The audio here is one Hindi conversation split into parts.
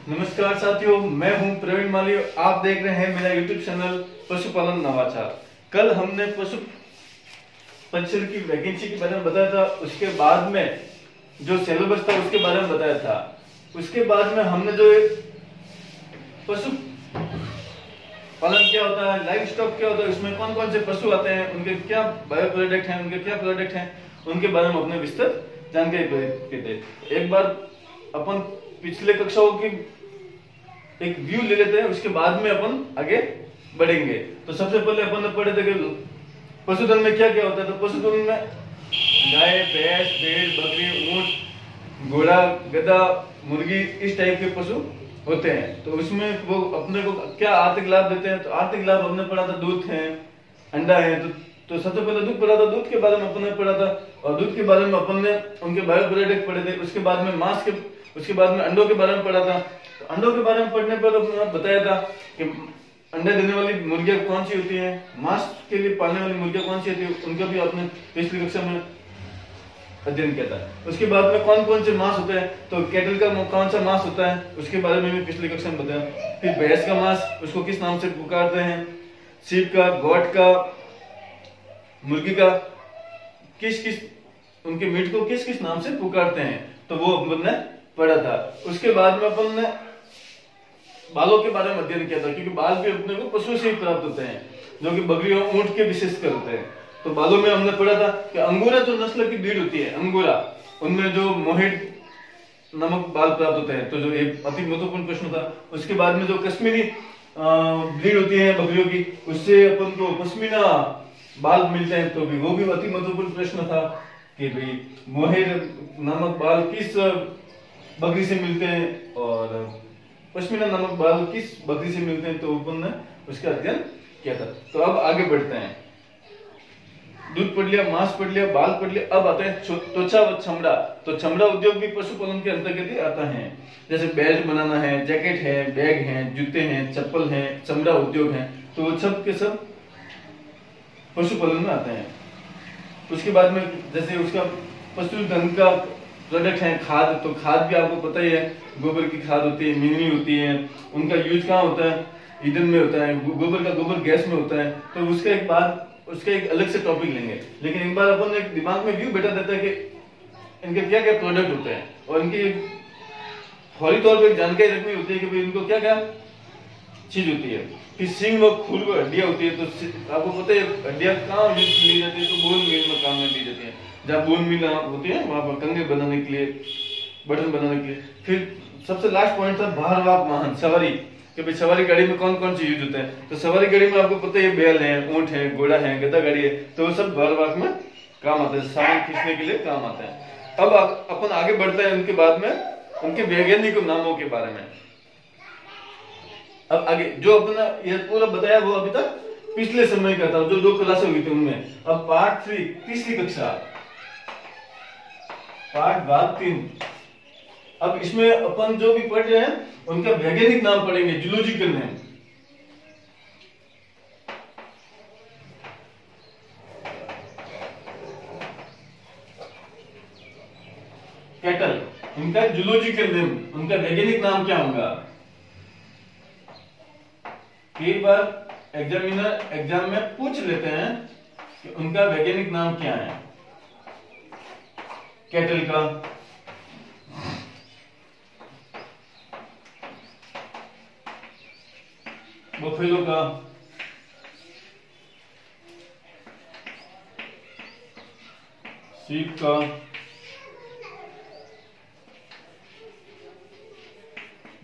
नमस्कार साथियों, मैं हूं प्रवीण माली। आप देख रहे हैं मेरा यूट्यूब चैनल पशुपालन नवाचार। कल हमने पशु पंचर की वैकेंसी के बारे में बताया था, उसके बाद में जो सिलेबस था उसके बारे में बताया था। उसके बाद में हमने जो पशु पालन क्या होता है, लाइव स्टॉक क्या होता है, उसमें कौन कौन से पशु आते हैं, उनके क्या बायो प्रोडक्ट हैं, उनके क्या प्रोडक्ट हैं, उनके बारे में अपने विस्तृत जानकारी देते थे। एक बार अपन पिछले कक्षाओं की एक व्यू ले लेते हैं, उसके बाद में अपन आगे बढ़ेंगे। तो सबसे पहले अपन ने पढ़े थे कि पशुधन में क्या क्या होता है। तो पशुधन में गाय, भैंस, भेड़, बकरी, ऊंट, घोड़ा, गधा, मुर्गी, इस टाइप के पशु होते हैं। तो उसमें वो अपने को क्या आर्थिक लाभ देते हैं। तो आर्थिक लाभ हमने पढ़ा था, दूध है, अंडा है। तो सबसे पहले दूध पढ़ा था, दूध के बारे में अपन ने पढ़ा था, और दूध के बारे में अपन ने उनके बायो प्रोडक्ट पढ़े थे। उसके बाद में मांस के, उसके बाद में अंडों के बारे में पढ़ा था। तो अंडों के बारे में पढ़ने पर बताया था कि अंडे देने वाली मुर्गियां कौन सी होती हैं, मांस के लिए पालने वाली मुर्गियां कौन सी होती है, उनका भी आपने पिछली कक्षा में अध्ययन किया था। उसके बाद में कौन कौन से मांस होते हैं। तो कैटल का कौन सा मांस होता है, उसके बारे में भी पिछली कक्षा में बताया। फिर भैंस का मांस, उसको किस नाम से पुकारते हैं, सीप का, गोट का, मुर्गी का किस किस, उनके मीट को किस किस नाम से पुकारते हैं, तो वो अपन ने पढ़ा था। उसके बाद में अपन ने बालों के बारे में अध्ययन किया था, क्योंकि बाल भी अपने को पशु से ही प्राप्त होते हैं, जो कि बकरी और ऊंट के विशेषकर होते हैं। तो बालों में हमने पढ़ा था कि अंगोरा जो नस्ल की ब्रीड होती है, अंगोरा, उनमें जो मोहित नामक बाल प्राप्त होते हैं, तो जो एक अति महत्वपूर्ण प्रश्न था। उसके बाद में जो कश्मीरी ब्रीड होती है बकरियों की, उससे अपन को पश्मीना बाल मिलते हैं, तो भी वो भी अति महत्वपूर्ण प्रश्न था कि भाई मोहेर नामक बाल किस बकरी से मिलते हैं और पश्मीना नामक बाल किस बकरी से मिलते हैं। तो अपन ने उसका अध्ययन किया था। तो अब आगे बढ़ते हैं। दूध पढ़ लिया, मांस पढ़ लिया, बाल पढ़ लिया। अब आते हैं त्वचा व चमड़ा। तो चमड़ा उद्योग भी पशुपालन के अंतर्गत ही आता है। जैसे बेल्ट बनाना है, जैकेट है, बैग है, जूते हैं, चप्पल है, चमड़ा उद्योग है, तो वो सब के सब पशुपालन में आते हैं। उसके बाद में जैसे उसका पशुधन का प्रोडक्ट है खाद। तो खाद भी आपको पता ही है, गोबर की खाद होती है, मिनी होती है। उनका यूज कहाँ होता है, ईंधन में होता है, गोबर का गोबर गैस में होता है। तो उसका एक अलग से टॉपिक लेंगे। लेकिन एक बार अपन एक दिमाग में व्यू बैठा देता है कि इनके क्या क्या प्रोडक्ट होते हैं, और इनकी फौरी तौर पर जानकारी रखनी होती है कि भाई इनको क्या क्या चीज होती है। फिर सिंग व खूर व हड्डियां होती है। तो आपको पता है हड्डियां कहाँ यूज ली जाती है, तो बोन मील में काम में ली जाती है। जहाँ बोन मील होती है वहां पर कंघी बनाने के लिए, बटन बनाने के लिए। फिर सबसे लास्ट पॉइंट था भारवाहक वाहन, सवारी, कि भाई सवारी गाड़ी में कौन कौन सी यूज होते हैं। तो सवारी गाड़ी में आपको पता है बैल है, ऊंट है, घोड़ा है, गधा गाड़ी है, तो वो सब भारवाहक में काम आते हैं, सामान खींचने के लिए काम आते हैं। अब अपन आगे बढ़ते हैं उनके बाद में उनके वैज्ञानिक नामों के बारे में। अब आगे जो अपना ये पूरा बताया वो अभी तक पिछले समय का था, जो 2 क्लासें हुई थी उनमें। अब पार्ट 3, तीसरी कक्षा, पार्ट भाग 3। अब इसमें अपन जो भी पढ़ रहे हैं उनका वैज्ञानिक नाम पढ़ेंगे, जूलॉजिकल नेम। कैटल, इनका जूलॉजिकल नेम, उनका वैज्ञानिक नाम क्या होगा। कई बार एग्जामिनर एग्जाम में पूछ लेते हैं कि उनका वैज्ञानिक नाम क्या है। कैटल का, बफेलो का, सीप का,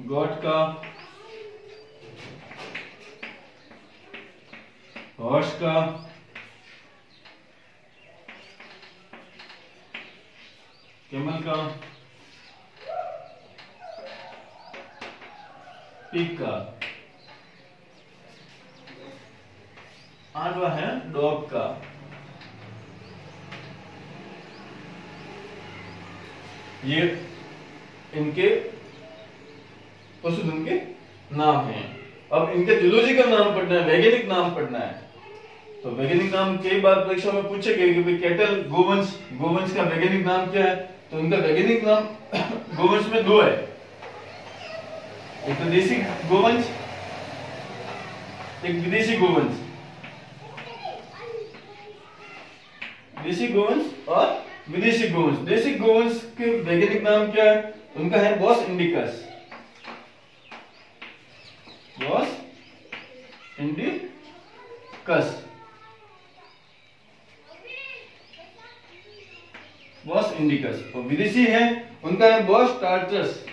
गॉट का, हॉर्स का, कैमल का, पिग का, 8वां है डॉग का। ये इनके पशुधन के नाम हैं। अब इनके जूलॉजिकल नाम पढ़ना है, वैज्ञानिक नाम पढ़ना है। तो वैज्ञानिक नाम कई बार परीक्षा में पूछे गए कि भाई कैटल, गोवंश, गोवंश का वैज्ञानिक नाम क्या है। तो उनका वैज्ञानिक नाम गोवंश में 2 है, एक तो देसी गोवंश, एक विदेशी गोवंश। देसी गोवंश और विदेशी गोवंश। देसी गोवंश के वैज्ञानिक नाम क्या है? उनका है Bos indicus. Bos indicus, Bos indicus. और विदेशी है उनका है बॉस टार्टरस।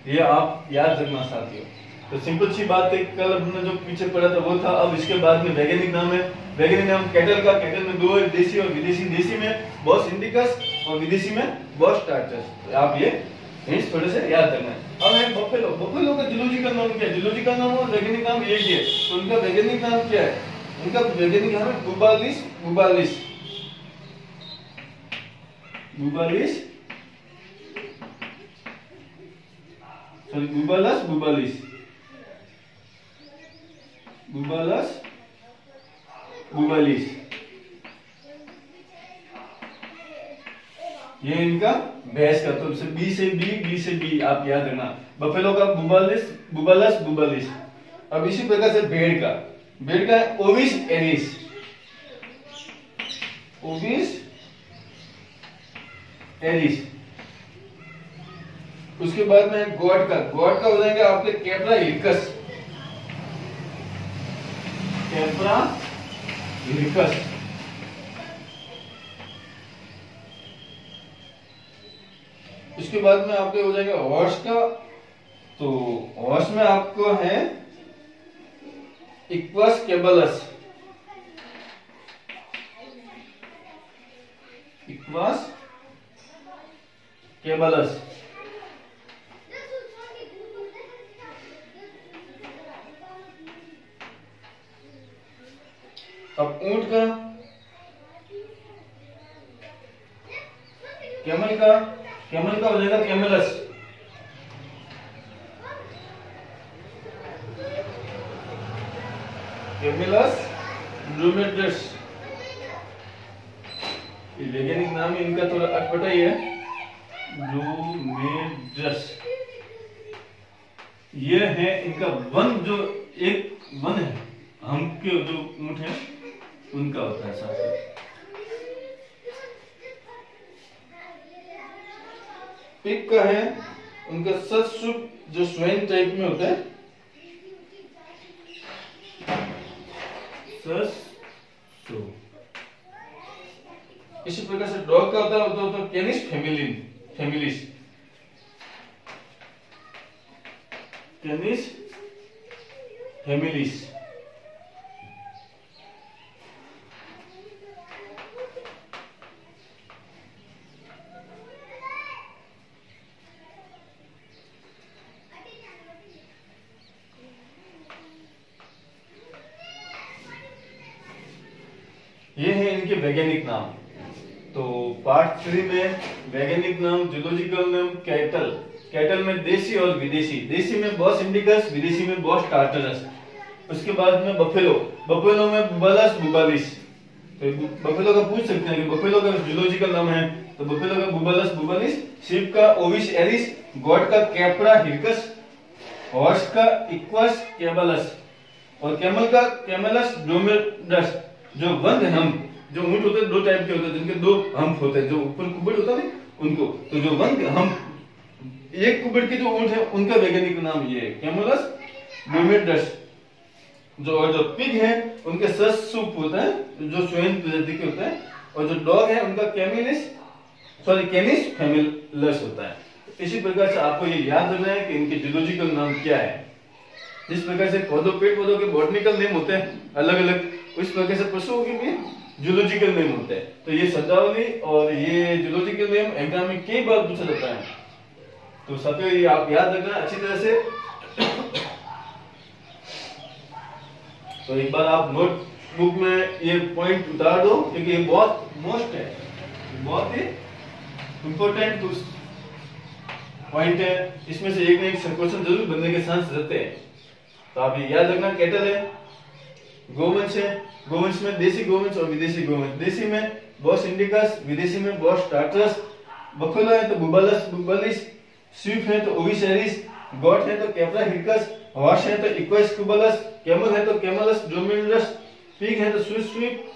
ये आप याद रखना साथियों। तो सिंपल सी बात है, कल हमने जो पीछे पढ़ा था वो था। अब इसके बाद में वैज्ञानिक नाम है। वैज्ञानिक नाम कैटल का, कैटल में दो है, देसी और विदेशी। देसी में बॉस इंडिकस और विदेशी में बॉस टार्टरस। तो आप ये हिंट्स थोड़े से याद रखना है। अब है बफेलो। बफेलो का जूलॉजिकल नाम क्या है? जूलॉजिकल नाम और वैज्ञानिक नाम एक ही है। तो उनका वैज्ञानिक नाम क्या है? उनका वैज्ञानिक नाम है बुबालिस बुबालिस। बुबालिस सॉरी बुबालस बुबालिस। बुबालस बुबालिस, ये इनका भैंस का। तो बी से बी आप याद रखना। बफेलो का बुबालिस बुबालस बुबालिस। अब इसी प्रकार से भेड़ का है ओविस एरिस। ओविस एरिस। उसके बाद में गोट का हो जाएंगे आपके कैप्रा हिरकस। Capra hircus. इसके बाद में आपके हो जाएगा हॉर्स का। तो हॉर्स में आपको है इक्वस केबलस। Equals cables. अब ऊंट का, कैमल का हो जाएगा कैमलस। कैमलस ड्रोमेडस। ये वैज्ञानिक नाम है इनका, थोड़ा अटपटा ही है। ड्रोमेडस। ये है इनका वन, जो एक वन है हम के जो ऊंट है उनका होता है साथ। पिग का है उनका सत्सुप, जो स्वैन टाइप में होता है। सत्सुप। इसी प्रकार से डॉग का होता है कैनिस फेमिलिस। कैनिस फेमिलिस। ये है इनके वैज्ञानिक नाम। तो पार्ट 3 में वैज्ञानिक नाम, जूलॉजिकल नाम कैटल। कैटल में देसी और विदेशी। देसी में बॉस इंडिकस, विदेशी में बॉस टार्टरस। उसके बाद में बफेलो। बफेलो में बुबालस बुबालिस। तो बफेलो का पूछ सकते हैं कि बफेलो का जूलॉजिकल नाम है, तो बफेलो का बुबालस बुबालिस। शिप का ओविस एरिस। गोट का कैप्रा हिरकस। हॉर्स का इक्वस केबलस। और कैमल का कैमलस ड्रोमेडस। जो वन है हम, जो ऊंट होते हैं दो टाइप के होते हैं, जिनके दो हम्प होते हैं, जो ऊपर कुबड़ होता है उनको। तो जो वन हम एक कुबड़ के जो ऊंट है उनका वैज्ञानिक नाम ये है कैमलस ड्रोमेडस। जो पिग है उनके सत्सुप होता है, जो स्वैन प्रजाति के होता है। और जो डॉग है उनका कैनिस फेमिलिस होता है। इसी प्रकार से आपको ये याद रखना है कि इनके जूलॉजिकल नाम क्या है। जिस प्रकार से पेड़ पौधों के बॉटनिकल नेम होते हैं अलग अलग, उस प्रकार से पशुओं के भी जूलॉजिकल नेम होते हैं। तो ये शब्दावली और ये जूलॉजिकल नेम एग्जाम में कई बार पूछा जाता है। तो साथियों ये आप याद रखना अच्छी तरह से। तो एक बार आप नोटबुक में ये पॉइंट उतार दो, क्योंकि ये बहुत मोस्ट है, बहुत ही इंपॉर्टेंट पॉइंट है। इसमें से एक ना एक क्वेश्चन जरूर बनने के चांस रहते हैं। तो आप ये याद रखना। कैटल है, गोवंश है, गोवंश में देसी गोवंश और विदेशी गोवंश। देसी में बॉस इंडिकस, विदेशी में बॉस टार्टस, बफेलो है तो बुबालस बुबालिस, स्वीप है तो ओविस एरिस, गॉट है तो कैप्रा हिरकस, हॉर्स है तो इक्वस कुबालस, कैमल है तो कैमलस ड्रोमेडस, पिग है तो स्विस स्वीप,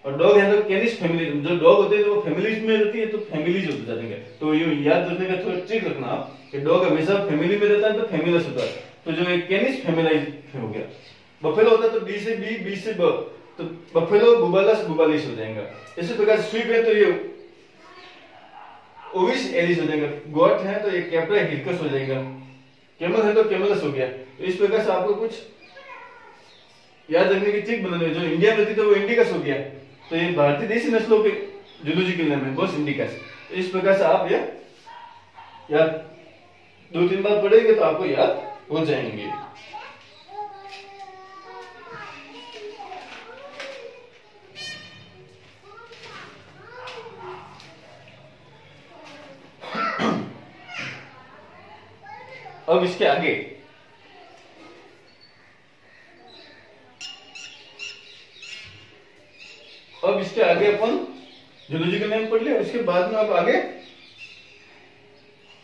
और डॉग है तो कैनिस फैमिली। जो डॉग होते हैं तो वो फैमिलीज में रहती है, तो फैमिलीज होते जाएंगे। तो ये याद रखने का थोड़ा ट्रिक रखना आप कि डॉग हमेशा फैमिली में रहता है तो फैमिलस होता है। तो जो एक कैनिस फैमिलाइज हो गया। बफेलो होता है तो डी से बी, बी से ब, तो बफेलो बुबालस बुबालिस हो जाएगा। इसी प्रकार स्वीप है तो ये ओविस एरिस हो जाएगा। गॉट है तो ये कैप्रा हिरकस हो जाएगा। कैमल है तो कैमलस हो गया। तो इस प्रकार से आपको कुछ याद रखने की ट्रिक बनानी है। जो इंडिया में रहती तो वो इंडिकस हो गया। तो ये भारतीय देशी नस्लों के जूलॉजिकल नेम है बॉस इंडिकस। तो इस प्रकार से आप ये याद 2-3 बार पढ़ेंगे तो आपको याद हो जाएंगे। अब इसके आगे अपन जूलॉजिकल नेम पढ़ लिया। उसके बाद में अब आगे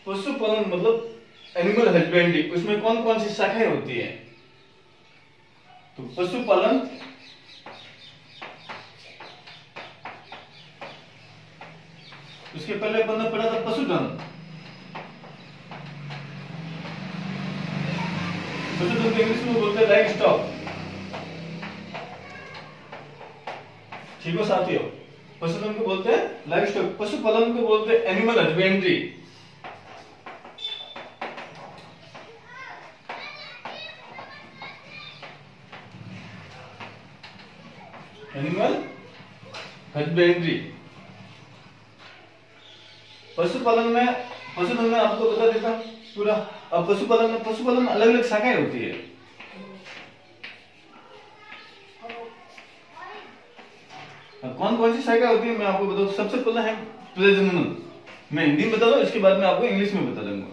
पशुपालन मतलब एनिमल हस्बेंड्री, उसमें कौन कौन सी शाखाएं होती है। तो पशुपालन, उसके पहले अपन ने पढ़ा था पशुधन। पशुधन को इंग्लिश में बोलते हैं लाइव स्टॉक। ठीक हो साथियों, पशुधन को बोलते हैं लाइव स्टॉक, पशुपालन को बोलते हैं एनिमल हस्बेंड्री। एनिमल हस्बेंड्री पशुपालन में आपको बता देता पूरा। अब पशुपालन में अलग अलग शाखाएं होती है। कौन कौन सी शाखा होती है मैं आपको बताऊं। सबसे पहला है प्रजनन। मैं हिंदी में बता दूं, इसके बाद में आपको इंग्लिश में बता दूंगा।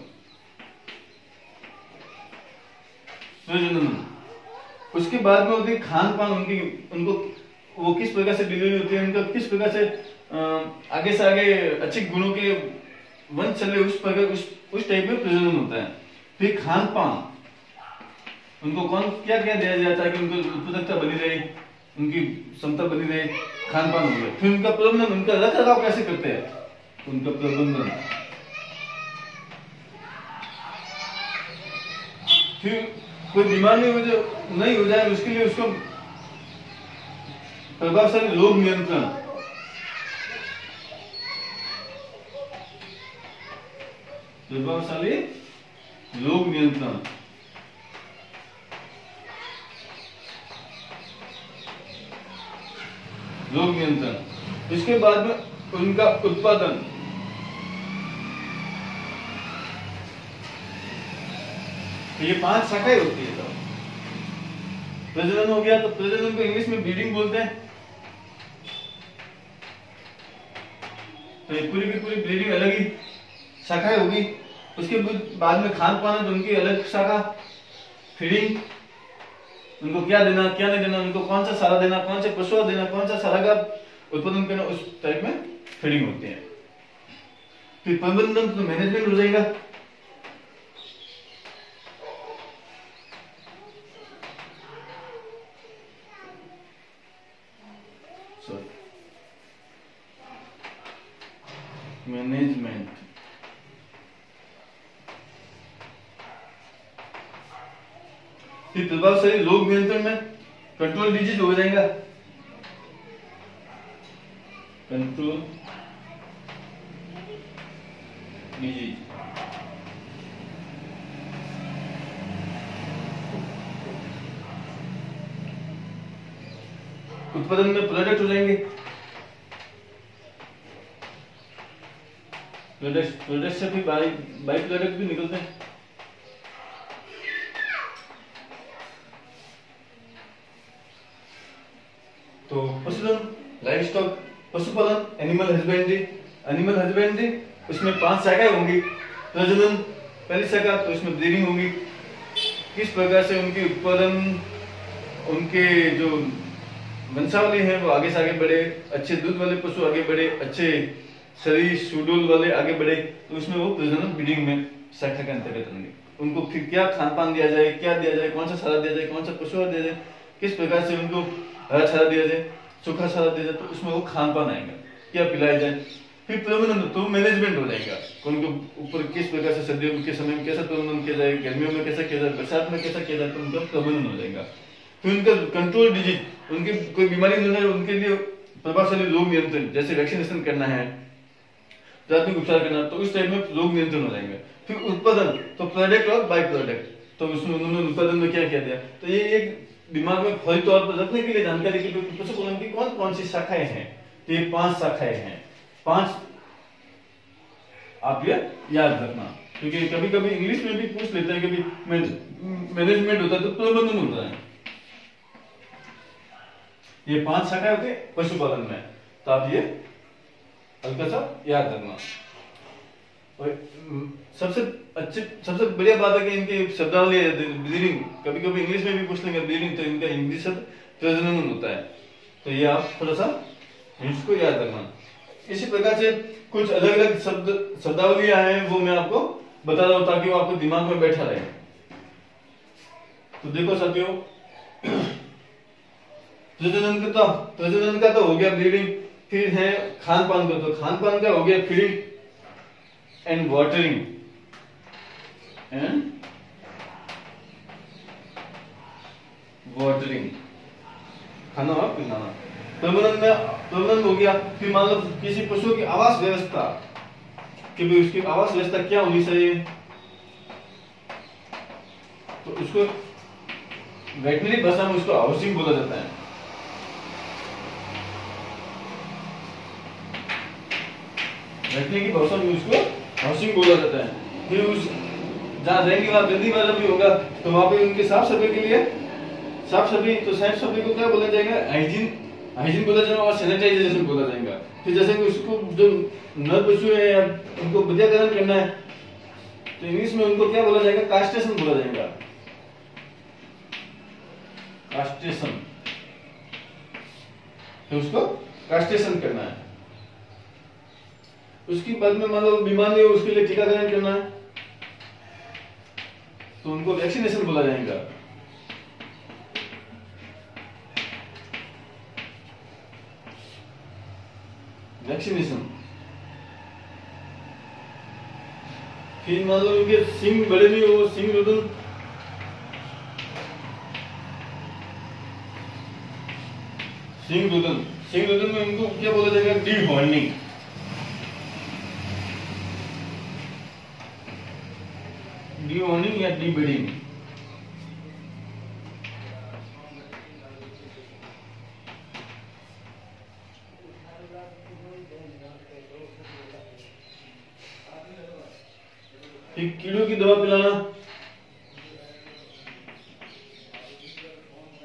प्रजनन, उसके बाद में होती है खान पान। उनको वो किस प्रकार से डिलीवरी होती है, उनका किस प्रकार से आगे से आगे अच्छे गुणों के वंश चले, उस टाइप में प्रजनन होता है। फिर खान पान, उनको कौन क्या क्या दिया जाता है कि उनको उत्पादकता बनी रहे, उनकी क्षमता बनी रहे, खान पान हो गया। फिर उनका प्रबंधन, उनका रख रखाव कैसे करते हैं, उनका प्रबंधन। फिर कोई बीमार नहीं हो जाए उसके लिए उसको प्रभावशाली रोग नियंत्रण। प्रभावशाली रोग नियंत्रण, इसके बाद में उनका उत्पादन। ये 5 शाखाएं होती है। तो प्रजनन हो गया, तो प्रजनन को इंग्लिश में ब्रीडिंग बोलते हैं। तो ये पूरी की पूरी ब्रीडिंग अलग ही शाखाएं होगी। उसके बाद में खान पान है तो उनकी अलग शाखा। फीडिंग, उनको क्या देना क्या नहीं देना, उनको कौन सा चारा देना, कौन से पशु देना, कौन सा चारा का उत्पादन करना, उस टाइप में फीडिंग होती है। फिर प्रबंधन तो मैनेजमेंट हो जाएगा। मैनेजमेंट, फिर प्रभावशाली रोग नियंत्रण में कंट्रोल डिजीज हो जाएगा। कंट्रोल डिजीज, उत्पादन में प्रोडक्ट हो जाएंगे। प्रोडक्ट से भी बाई प्रोडक्ट भी निकलते हैं। तो पशुधन, लाइव स्टॉक, पशुपालन, एनिमल हस्बेंड्री, उसमें 5 शाखाएं होंगी। प्रजनन पहली शाखा, तो इसमें ब्रीडिंग होगी। किस प्रकार से उनकी उत्पादन, उनके जो वंशावली है वो आगे से आगे बढ़े, अच्छे दूध वाले पशु आगे बढ़े, अच्छे शरीर सुडोल वाले आगे बढ़े, तो उसमें वो प्रजनन ब्रीडिंग में शाखा के अंतर्गत होंगे। उनको फिर क्या खान पान दिया जाए, क्या दिया जाए, कौन सा चारा दिया जाए, कौन सा पशु आहार दिया जाए, किस प्रकार से उनको हरा चारा दिया जाए, सूखा चारा दिया जाए, तो उसमें वो खान पान आएगा, क्या पिलाया जाए। फिर प्रबंधन तो मैनेजमेंट हो जाएगा, उनके ऊपर किस प्रकार से सर्दियों के समय में कैसा प्रबंधन किया जाए, गर्मियों में कैसा किया जाए, बरसात में कैसा किया जाए, तो उनका प्रबंधन हो जाएगा। फिर उनका कंट्रोल डिजीज, उनकी कोई बीमारी नहीं है, उनके लिए प्रभावशाली रोग नियंत्रण, जैसे वैक्सीनेशन करना है, प्राथमिक उपचार करना, तो इस टाइप में रोग नियंत्रण हो जाएंगे। फिर उत्पादन, तो प्रोडक्ट और बाई प्रोडक्ट, तो उसमें उन्होंने उत्पादन में क्या क्या दिया, तो ये एक दिमाग में फौरी तौर पर रखने के लिए जानकारी की पशुपालन की कौन कौन सी शाखाएं हैं। तो ये 5 शाखाएं हैं, 5 आप ये याद रखना, क्योंकि कभी कभी इंग्लिश में भी पूछ लेते हैं कि मैनेजमेंट होता है तो प्रबंधन होता है। ये 5 शाखाएं होती है पशुपालन में, तो आप ये हल्का सा याद रखना। और सबसे बढ़िया बात है कि इनके शब्दावली ब्रीडिंग, कभी कभी इंग्लिश में भी पूछ लेंगे ब्रीडिंग, तो इनका इंग्लिश शब्द प्रजनन होता है, तो ये आप थोड़ा सा इसको याद रखना। इसी प्रकार से कुछ अलग अलग शब्दावलियां हैं, वो मैं आपको बता रहा हूं ताकि वो आपको दिमाग में बैठा रहे। तो देखो साथियों, प्रजनन का तो हो गया ब्रीडिंग, फिर है खान पान का, तो खान पान का हो गया फीडिंग एंड वाटरिंग खाना और पिलाना। प्रबंधन हो गया, फिर मान लो किसी पशु की आवास व्यवस्था, कि भाई उसकी आवास व्यवस्था क्या होनी चाहिए, तो उसको वेटनरी भाषा में उसको हाउसिंग बोला जाता है। बैठने की भाषा में उसको हाउसिंग बोला जाता है। फिर उस जहाँ रहेंगे वहाँ गंदी वाला भी होगा, तो वहां पे उनके साफ सफाई के लिए साफ सफाई, तो साफ सफाई को क्या बोला जाएगा, हाइजीन बोला जाएगा, और सैनिटाइजेशन बोला जाएगा। फिर जैसे कि उसको जो नर पशु है या उनको विद्याकरण करना है, तो इंग्लिश में उनको क्या बोला जाएगा, कास्ट्रेशन बोला जाएगा, कास्ट्रेशन। तो उसको कास्ट्रेशन करना है। उसकी बाद में मान लो बीमारी हो, उसके लिए टीकाकरण करना है, तो उनको वैक्सीनेशन बोला जाएगा। वैक्सीनेशन। फिर मान लो उनके सिंग बड़े नहीं हो, सिंग रोधन, सिंग रोधन में उनको क्या बोला जाएगा, डी हॉर्निंग। डी हॉर्निंग या डी ब्रीडिंग। फिर कीड़ों की दवा पिलाना,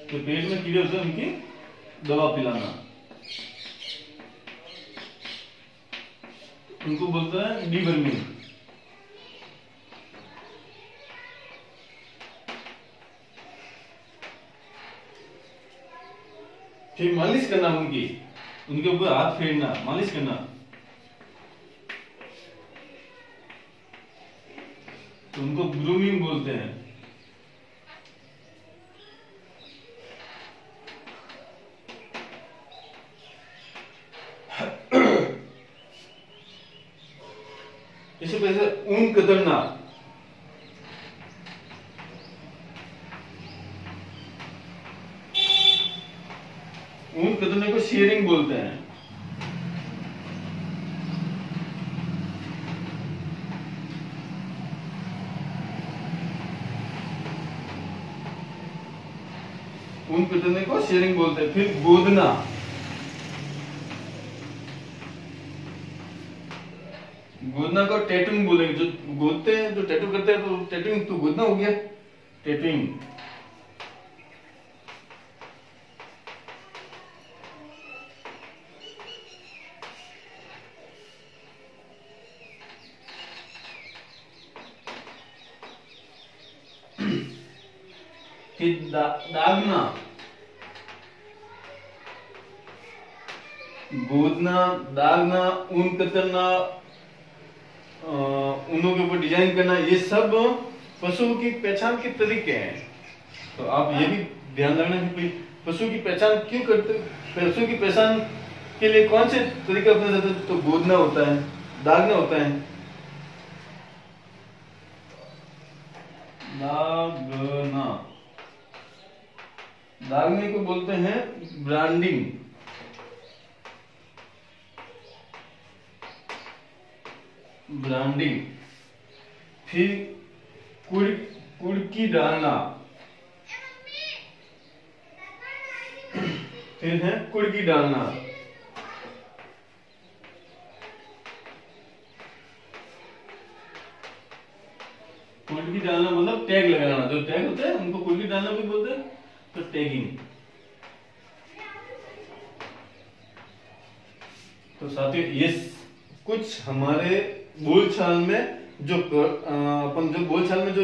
तो पेट में कीड़े होते हैं उनकी दवा पिलाना, उनको बोलते हैं डीवर्मिंग। फिर मालिश करना, उनके ऊपर हाथ फेरना, मालिश करना, तो उनको ग्रूमिंग बोलते हैं। इसी वजह से ऊन कतरना, ऊन कतरने को शेयरिंग बोलते हैं। ऊन कतरने को शेयरिंग बोलते हैं। फिर गोदना, गोदना को टैटूइंग बोलेंगे। जो गोदते हैं, जो टैटू करते हैं, तो टैटूइंग तो गोदना हो गया, टैटूइंग। फिर दागना, गोदना, दागना, ऊन कतरना, ऊनों के ऊपर डिजाइन करना, ये सब पशुओं की पहचान के तरीके हैं। तो आप ये भी ध्यान रखना कि पशु की पहचान क्यों करते, पशु की पहचान के लिए कौन से तरीके अपना जाते हैं। तो गोदना होता है, दागना होता है, दागना, दागने को बोलते हैं ब्रांडिंग, ब्रांडिंग। फिर कुड़की डालना, फिर है कुड़की डालना, कुड़की डालना मतलब टैग लगाना, जो टैग होते हैं उनको कुड़की डालना भी बोलते हैं, तो टैगिंग। तो साथियों ये कुछ हमारे बोलचाल में जो अपन जो बोलचाल में जो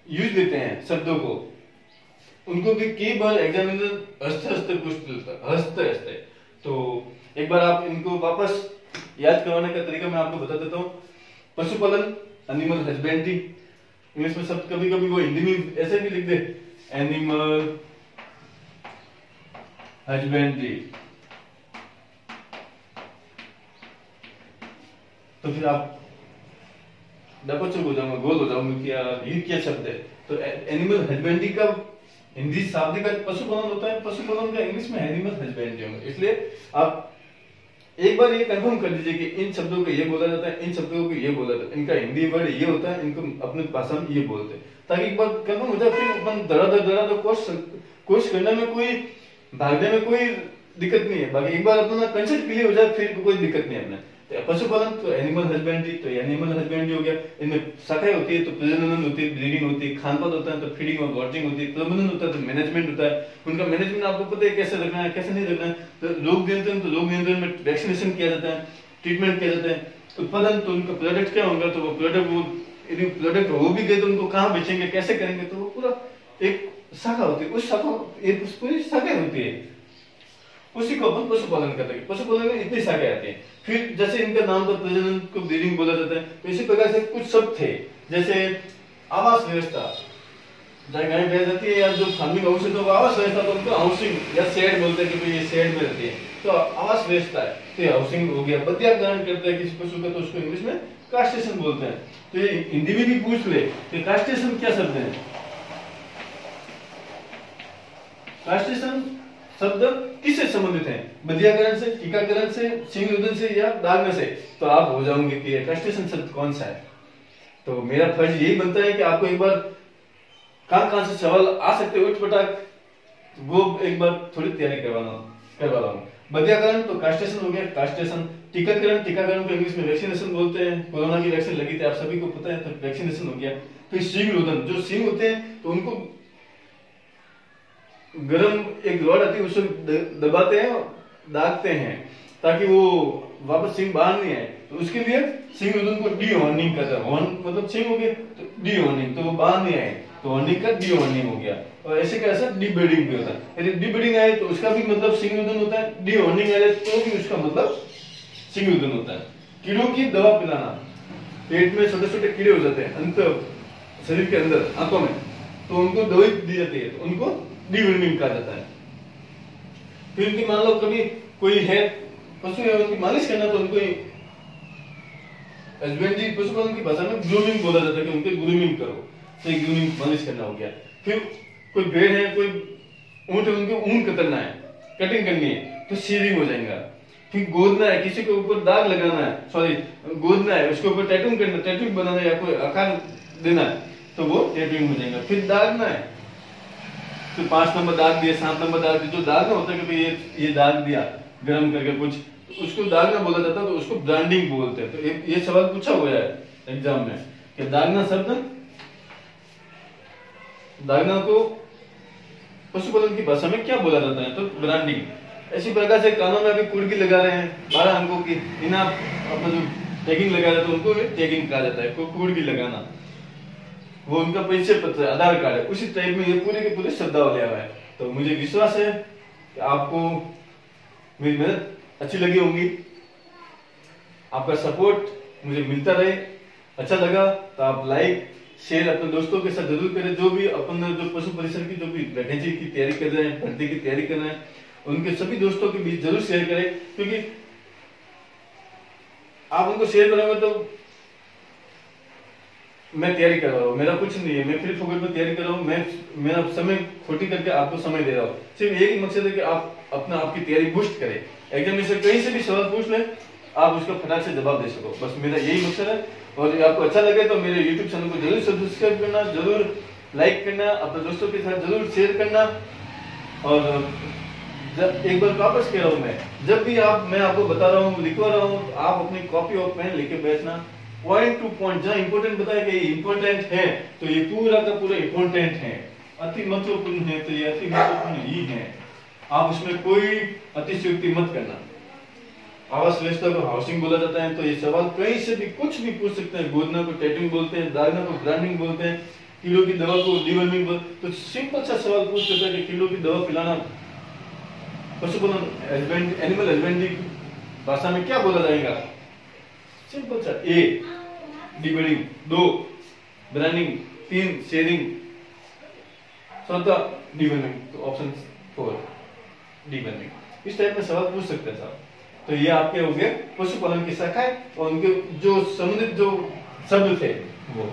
यूज देते हैं शब्दों को, उनको भी कई बार एग्जामिनर हंसते हंसते। तो एक बार आप इनको वापस याद करवाने का तरीका मैं आपको बता देता हूँ। पशुपालन, एनिमल हस्बेंड्री, इंग्लिश में शब्द कभी कभी वो हिंदी में ऐसे भी लिख दे, एनिमल हस्बेंड्री। तो फिर आप डपचक हो जाओगे, गोल हो जाओगे कि यार ये क्या शब्द है। तो एनिमल हस्बेंड्री का हिंदी शाब्दिक अर्थ पशुपालन होता है, पशुपालन का इंग्लिश में एनिमल हस्बेंड्री होगा। इसलिए आप एक बार ये कंफर्म कर दीजिए कि इन शब्दों को ये बोला जाता है, इन शब्दों को ये बोला जाता है, इनका हिंदी वर्ड ये होता है, इनको अपनी भाषा में ये बोलते हैं, ताकि एक बार कंफर्म हो जाए। फिर अपन धड़ाधड़ कोशिश करने में, कोई भागने में कोई दिक्कत नहीं है। बाकी एक बार अपना कंसेप्ट क्लियर हो जाए फिर कोई दिक्कत नहीं है अपने। पशुपालन तो एनिमल हस्बेंड्री, तो एनिमल हस्बेंड्री हो गया। इनमें शाखाएं होती है, तो प्रजनन होती है, ब्रीडिंग होती है, खानपान होता है, तो फीडिंग और वॉचिंग होती है, प्रबंधन होता है, तो मैनेजमेंट होता है। उनका मैनेजमेंट आपको पता है कैसे रखना है, कैसे नहीं रखना है। तो रोग नियंत्रण, तो रोग नियंत्रण में वैक्सीनेशन किया जाता है, ट्रीटमेंट किया जाता है। उत्पादन, तो उनका प्रोडक्ट क्या होगा, तो वो प्रोडक्ट, वो यदि प्रोडक्ट हो भी गए तो उनको कहाँ बेचेंगे, कैसे करेंगे, तो वो पूरा एक शाखा होती है। उस शाखा, एक पूरी शाखा होती है, उसी को अपन पशुपालन करते हैं। पशुपालन में इतनी शाखाएं आती हैं। फिर जैसे इनका नाम था, प्रजनन को ब्रीडिंग बोला जाता है। तो इसी प्रकार से कुछ शब्द थे, जैसे आवास व्यवस्था, जहाँ गाय भैंस रहती है या जो फार्मिंग हाउस है, तो आवास व्यवस्था, तो उनको हाउसिंग या शेड बोलते हैं कि ये शेड में रहती है, तो आवास व्यवस्था है, तो ये हाउसिंग हो गया। बद्याकरण करते हैं किसी पशु का, तो उसको इंग्लिश में कास्ट्रेशन बोलते हैं। तो ये हिंदी में भी पूछ ले कि कास्ट्रेशन क्या शब्द है। कास्ट्रेशन शब्द किससे संबंधित है, बधियाकरण से, टीकाकरण से, सींग से या दागने से। तो आप हो जाओगे कि कास्ट्रेशन शब्द कौन सा है। तो मेरा फर्ज यही बनता है कि आपको एक बार कहां से सवाल आ सकते हो उठपटाक, वो एक बार थोड़ी तैयारी करवा रहा हूँ। बधियाकरण तो कास्ट्रेशन हो गया, कास्ट्रेशन। टीकाकरण, टीकाकरण को इंग्लिश में वैक्सीनेशन बोलते हैं। कोरोना की वैक्सीन लगी थी, आप सभी को पता है, तो वैक्सीनेशन हो गया। फिर सींग रोधन, जो सींग होते हैं तो उनको गरम एक रॉड आती है, उससे दबाते हैं, दागते हैं, ताकि वो वापस सिंग बाहर नहीं आए। तो उसके लिए सिंग रोधन को डी हॉर्निंग करता है। हॉर्न मतलब सिंग हो गया, तो डी हॉर्निंग, तो वो बाहर नहीं आए, तो हॉर्निंग का डी हॉर्निंग हो गया। और ऐसे कैसा डी ब्रीडिंग भी होता है। यदि डी ब्रीडिंग आए तो उसका भी मतलब सिंग रोधन होता है। डी हॉर्निंग आए तो भी उसका मतलब सिंग रोधन होता है। कीड़ों की दवा पिलाना, पेट में छोटे छोटे कीड़े हो जाते हैं अंत शरीर के अंदर, आंखों में, तो उनको दवाई दी जाती है, तो उनको डीवर्मिंग कहा जाता है। फिर उनकी मान लो कभी कोई है पशु है, उनकी मालिश करना, तो उनको हस्बेंड्री पशुपालन की भाषा में ग्रूमिंग बोला जाता है कि उनके ग्रूमिंग करो, तो ग्रूमिंग मालिश करना हो गया। फिर कोई भेड़ है, कोई ऊंट है, उनको ऊन कतरना है, कटिंग करनी है, तो शीविंग हो जाएगा। फिर गोदना है, किसी के ऊपर दाग लगाना है, सॉरी गोदना है, उसके ऊपर टैटूइंग करना, टैटूइंग बनाना है या कोई आकार देना है, तो वो टैटूइंग हो जाएगा। फिर दागना है, तो 5 नंबर दाग दिया, 7 नंबर दाग दिया, जो दागना होता है कि ये दाग दिया गरम करके कुछ, तो उसको दागना बोला जाता है, तो उसको ब्रांडिंग बोलते हैं। तो ये सवाल पूछा हुआ है एग्जाम में कि दागना शब्द, दागना को पशुपालन की भाषा में क्या बोला जाता है, तो ब्रांडिंग। इसी प्रकार से कानों में अभी कुड़की लगा रहे हैं 12 अंकों की, इन्हें अपना जो टैगिंग लगा रहे हैं, तो उनको टैगिंग कहा जाता है, कुड़की लगाना। वो उनका परिचय पत्र, आधार कार्ड है, उसी टाइप में ये पूरे के पूरे शब्दावली है। तो मुझे विश्वास है कि आपको मेरी मेहनत अच्छी लगी होंगी। आपका सपोर्ट मुझे मिलता रहे। अच्छा लगा तो आप लाइक शेयर अपने दोस्तों के साथ जरूर करें। जो भी अपन जो पशु परिसर की जो भी वैकेंसी की तैयारी कर रहे हैं, भर्ती की तैयारी कर रहे हैं, उनके सभी दोस्तों के बीच जरूर शेयर करें, क्योंकि आप उनको शेयर करोगे तो मैं तैयारी कर रहा हूँ, मेरा कुछ नहीं है, मैं फ्री फोकट में तैयारी कर रहा हूँ, मैं मेरा समय खोटी करके आपको समय दे रहा हूँ। सिर्फ एक ही मकसद है कि आप अपना आपकी तैयारी बूस्ट करें। एग्जाम में से कहीं से भी सवाल पूछ ले, आप उसका फटाक से जवाब दे सको, बस मेरा यही मकसद है। और आपको अच्छा लगे तो मेरे YouTube चैनल को जरूर सब्सक्राइब करना, जरूर लाइक करना, अपने दोस्तों के साथ जरूर शेयर करना। और जब एक बार वापस कह रहा हूँ, जब भी मैं आपको बता रहा हूँ, लिखवा रहा हूँ, आप अपनी कॉपी और पेन लेके बैठना, पॉइंट टू पॉइंट जहाँ इंपोर्टेंट बताया कि इंपोर्टेंट है तो ये पूरा का पूरा इंपोर्टेंट है, अति महत्वपूर्ण है तो ये अति महत्वपूर्ण ही है। आप उसमें कोई अतिशयोक्ति मत करना। आवास व्यवस्था को हाउसिंग बोला जाता है, तो ये सवाल कहीं से भी कुछ भी पूछ सकते हैं। गोदना को टैटिंग बोलते हैं, दागना को ब्रांडिंग बोलते हैं, कीड़ों की दवा को डिवर्मिंग बोलते हैं। तो सिंपल सा सवाल पूछ सकता है कि कीड़ों की दवा पिलाना पशुपालन एनिमल हस्बेंड्री भाषा में क्या बोला जाएगा? सिंपल सा, ए डिबर्डिंग, 2 ब्रांडिंग, 3 शेयरिंग, चौथा डिवर्मिंग, तो ऑप्शन 4 डिवर्मिंग। इस टाइप में सवाल पूछ सकते हैं साहब। तो ये आपके हो गए पशुपालन की शाखाएं और उनके जो संबंधित जो शब्द थे वो